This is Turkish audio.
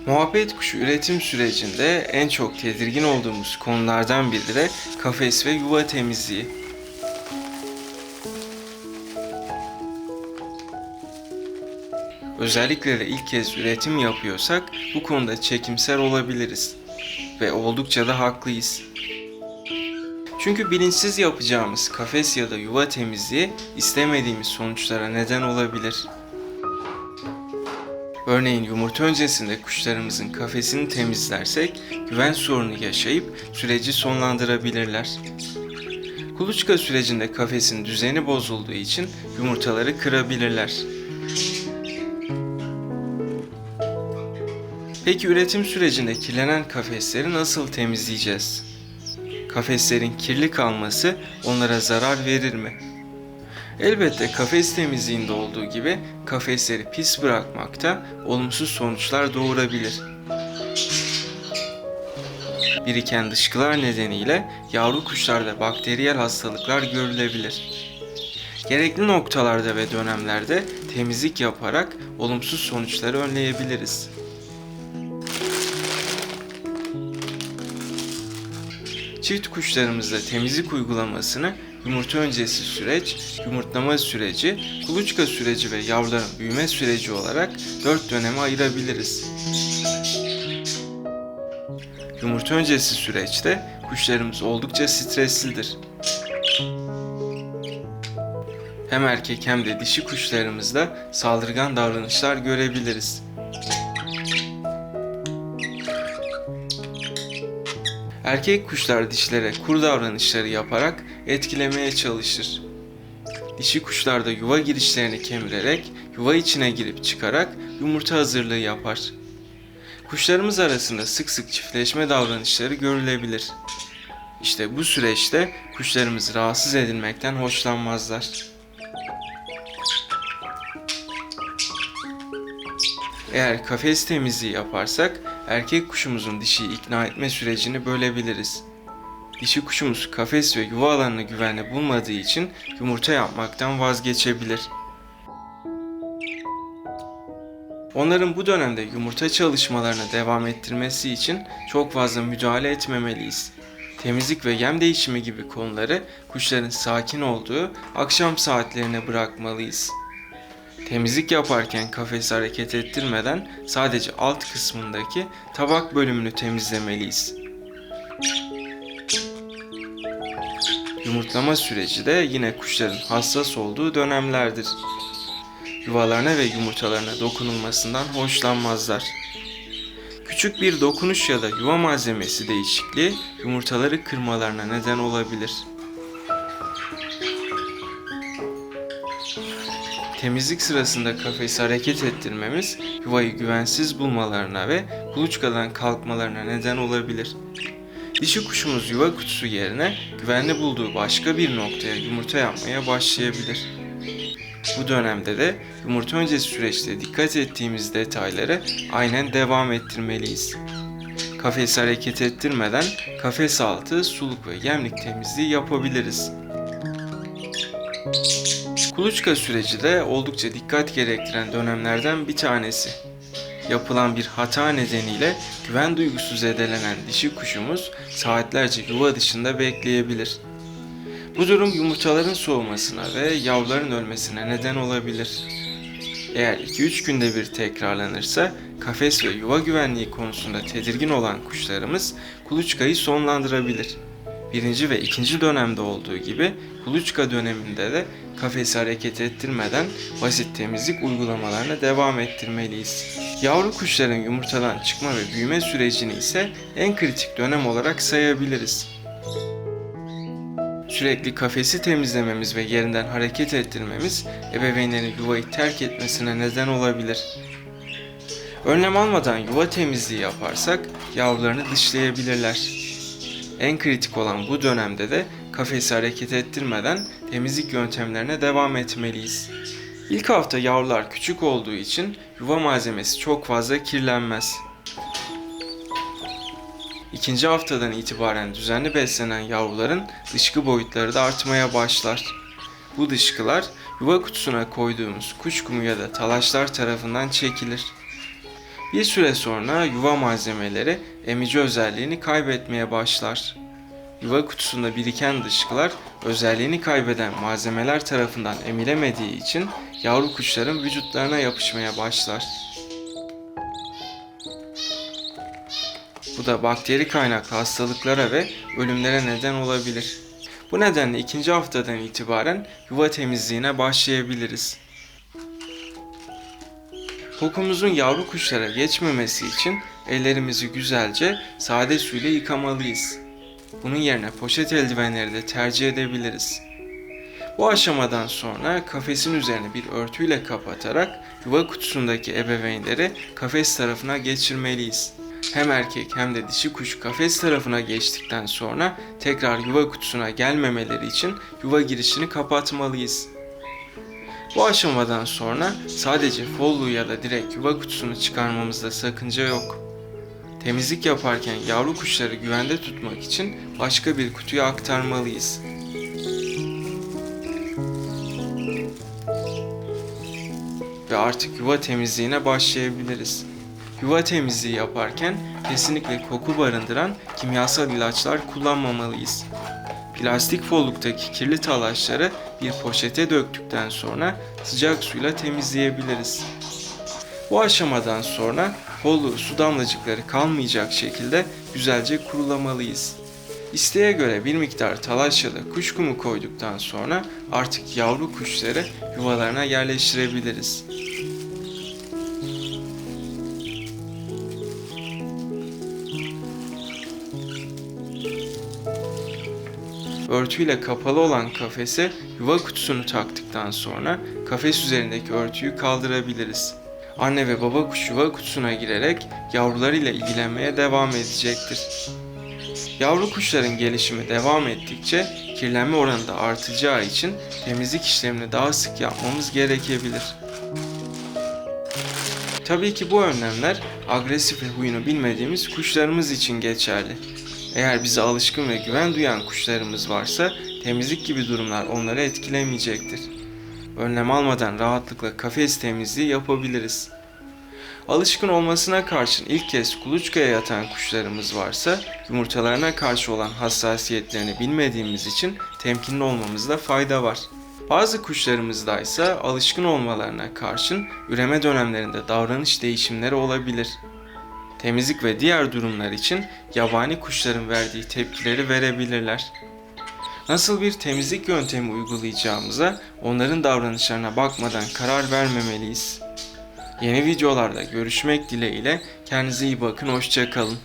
Muhabbet kuşu üretim sürecinde en çok tedirgin olduğumuz konulardan biri de kafes ve yuva temizliği. Özellikle de ilk kez üretim yapıyorsak bu konuda çekimser olabiliriz ve oldukça da haklıyız. Çünkü bilinçsiz yapacağımız kafes ya da yuva temizliği istemediğimiz sonuçlara neden olabilir. Örneğin yumurta öncesinde kuşlarımızın kafesini temizlersek güven sorunu yaşayıp süreci sonlandırabilirler. Kuluçka sürecinde kafesin düzeni bozulduğu için yumurtaları kırabilirler. Peki üretim sürecinde kirlenen kafesleri nasıl temizleyeceğiz? Kafeslerin kirli kalması onlara zarar verir mi? Elbette kafes temizliğinde olduğu gibi kafesleri pis bırakmakta olumsuz sonuçlar doğurabilir. Biriken dışkılar nedeniyle yavru kuşlarda bakteriyel hastalıklar görülebilir. Gerekli noktalarda ve dönemlerde temizlik yaparak olumsuz sonuçları önleyebiliriz. Çift kuşlarımızda temizlik uygulamasını yumurta öncesi süreç, yumurtlama süreci, kuluçka süreci ve yavruların büyüme süreci olarak 4 döneme ayırabiliriz. Yumurta öncesi süreçte kuşlarımız oldukça streslidir. Hem erkek hem de dişi kuşlarımızda saldırgan davranışlar görebiliriz. Erkek kuşlar dişilere kur davranışları yaparak etkilemeye çalışır. Dişi kuşlar da yuva girişlerini kemirerek yuva içine girip çıkarak yumurta hazırlığı yapar. Kuşlarımız arasında sık sık çiftleşme davranışları görülebilir. İşte bu süreçte kuşlarımız rahatsız edilmekten hoşlanmazlar. Eğer kafes temizliği yaparsak erkek kuşumuzun dişiyi ikna etme sürecini bölebiliriz. Dişi kuşumuz kafes ve yuva alanını güvenli bulmadığı için yumurta yapmaktan vazgeçebilir. Onların bu dönemde yumurta çalışmalarını devam ettirmesi için çok fazla müdahale etmemeliyiz. Temizlik ve yem değişimi gibi konuları kuşların sakin olduğu akşam saatlerine bırakmalıyız. Temizlik yaparken kafesi hareket ettirmeden sadece alt kısmındaki tabak bölümünü temizlemeliyiz. Yumurtlama süreci de yine kuşların hassas olduğu dönemlerdir. Yuvalarına ve yumurtalarına dokunulmasından hoşlanmazlar. Küçük bir dokunuş ya da yuva malzemesi değişikliği yumurtaları kırmalarına neden olabilir. Temizlik sırasında kafesi hareket ettirmemiz yuvayı güvensiz bulmalarına ve kuluçkadan kalkmalarına neden olabilir. Dişi kuşumuz yuva kutusu yerine güvenli bulduğu başka bir noktaya yumurta yapmaya başlayabilir. Bu dönemde de yumurta öncesi süreçte dikkat ettiğimiz detayları aynen devam ettirmeliyiz. Kafesi hareket ettirmeden kafes altı, suluk ve yemlik temizliği yapabiliriz. Kuluçka süreci de oldukça dikkat gerektiren dönemlerden bir tanesi. Yapılan bir hata nedeniyle güven duygusu zedelenen dişi kuşumuz saatlerce yuva dışında bekleyebilir. Bu durum yumurtaların soğumasına ve yavruların ölmesine neden olabilir. Eğer 2-3 günde bir tekrarlanırsa kafes ve yuva güvenliği konusunda tedirgin olan kuşlarımız kuluçkayı sonlandırabilir. Birinci ve ikinci dönemde olduğu gibi kuluçka döneminde de kafesi hareket ettirmeden basit temizlik uygulamalarına devam ettirmeliyiz. Yavru kuşların yumurtadan çıkma ve büyüme sürecini ise en kritik dönem olarak sayabiliriz. Sürekli kafesi temizlememiz ve yerinden hareket ettirmemiz ebeveynlerin yuvayı terk etmesine neden olabilir. Önlem almadan yuva temizliği yaparsak yavrularını dışlayabilirler. En kritik olan bu dönemde de kafesi hareket ettirmeden temizlik yöntemlerine devam etmeliyiz. İlk hafta yavrular küçük olduğu için yuva malzemesi çok fazla kirlenmez. İkinci haftadan itibaren düzenli beslenen yavruların dışkı boyutları da artmaya başlar. Bu dışkılar yuva kutusuna koyduğumuz kuş kumu ya da talaşlar tarafından çekilir. Bir süre sonra yuva malzemeleri emici özelliğini kaybetmeye başlar. Yuva kutusunda biriken dışkılar özelliğini kaybeden malzemeler tarafından emilemediği için yavru kuşların vücutlarına yapışmaya başlar. Bu da bakteri kaynaklı hastalıklara ve ölümlere neden olabilir. Bu nedenle ikinci haftadan itibaren yuva temizliğine başlayabiliriz. Kokumuzun yavru kuşlara geçmemesi için ellerimizi güzelce sade suyla yıkamalıyız. Bunun yerine poşet eldivenleri de tercih edebiliriz. Bu aşamadan sonra kafesin üzerine bir örtüyle kapatarak yuva kutusundaki ebeveynleri kafes tarafına geçirmeliyiz. Hem erkek hem de dişi kuş kafes tarafına geçtikten sonra tekrar yuva kutusuna gelmemeleri için yuva girişini kapatmalıyız. Bu aşamadan sonra sadece folluğu ya da direkt yuva kutusunu çıkarmamızda sakınca yok. Temizlik yaparken yavru kuşları güvende tutmak için başka bir kutuya aktarmalıyız. Ve artık yuva temizliğine başlayabiliriz. Yuva temizliği yaparken kesinlikle koku barındıran kimyasal ilaçlar kullanmamalıyız. Plastik folluktaki kirli talaşları bir poşete döktükten sonra sıcak suyla temizleyebiliriz. Bu aşamadan sonra folluğu su damlacıkları kalmayacak şekilde güzelce kurulamalıyız. İsteğe göre bir miktar talaş ya da kuş kumu koyduktan sonra artık yavru kuşları yuvalarına yerleştirebiliriz. Örtüyle kapalı olan kafese yuva kutusunu taktıktan sonra kafes üzerindeki örtüyü kaldırabiliriz. Anne ve baba kuş yuva kutusuna girerek yavrularıyla ilgilenmeye devam edecektir. Yavru kuşların gelişimi devam ettikçe kirlenme oranı da artacağı için temizlik işlemini daha sık yapmamız gerekebilir. Tabii ki bu önlemler agresif ve huyunu bilmediğimiz kuşlarımız için geçerli. Eğer bize alışkın ve güven duyan kuşlarımız varsa temizlik gibi durumlar onları etkilemeyecektir. Önlem almadan rahatlıkla kafes temizliği yapabiliriz. Alışkın olmasına karşın ilk kez kuluçkaya yatan kuşlarımız varsa yumurtalarına karşı olan hassasiyetlerini bilmediğimiz için temkinli olmamızda fayda var. Bazı kuşlarımızda ise alışkın olmalarına karşın üreme dönemlerinde davranış değişimleri olabilir. Temizlik ve diğer durumlar için yabani kuşların verdiği tepkileri verebilirler. Nasıl bir temizlik yöntemi uygulayacağımıza onların davranışlarına bakmadan karar vermemeliyiz. Yeni videolarda görüşmek dileğiyle kendinize iyi bakın, hoşça kalın.